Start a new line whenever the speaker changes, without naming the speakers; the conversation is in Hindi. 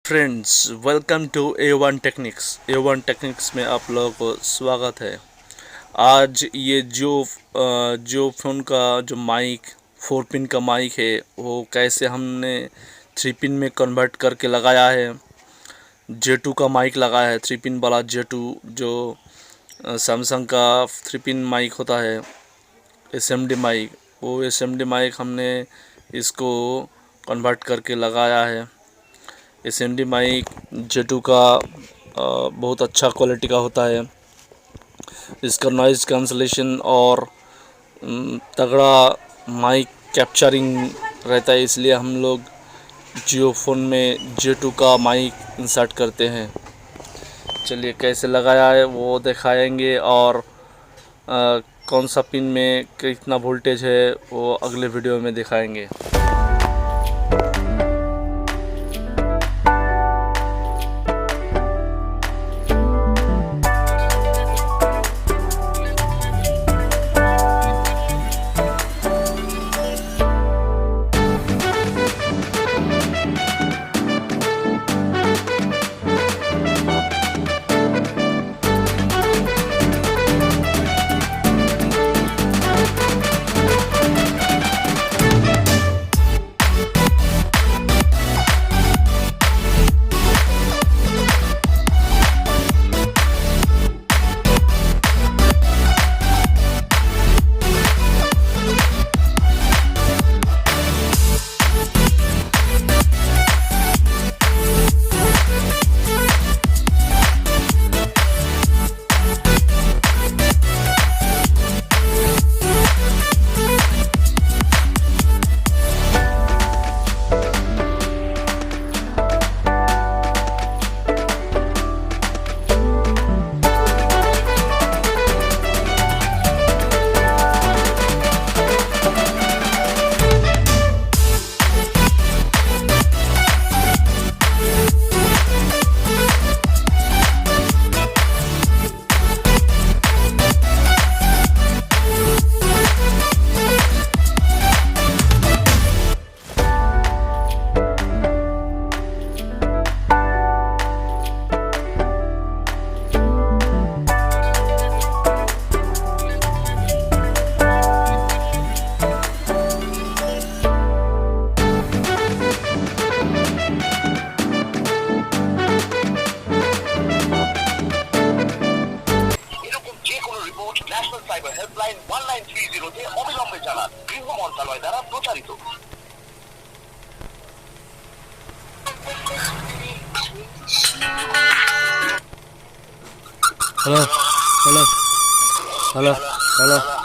Friends, welcome to A1Technics। A1Technics में आप लोगों को स्वागत है। आज ये जो फ़ोन का जो माइक 4 पिन का माइक है वो कैसे हमने 3 पिन में कन्वर्ट करके लगाया है। J2 का माइक लगाया है, 3 पिन वाला J2 जो सैमसंग का 3 पिन माइक होता है, SMD माइक। वो SMD माइक हमने इसको कन्वर्ट करके लगाया है। SMD माइक J2 का बहुत अच्छा क्वालिटी का होता है। इसका नॉइज़ कैंसलेशन और तगड़ा माइक कैप्चरिंग रहता है, इसलिए हम लोग जियो फ़ोन में J2 का माइक इंसर्ट करते हैं। चलिए कैसे लगाया है वो दिखाएंगे और कौन सा पिन में कितना वोल्टेज है वो अगले वीडियो में दिखाएंगे।
ন্যাশনাল সাইবার হেল্পলাইন 1930 তে অবিলম্বে জানান। গৃহ মন্ত্রণালয় দ্বারা প্রচারিত।
Hello hello hello hello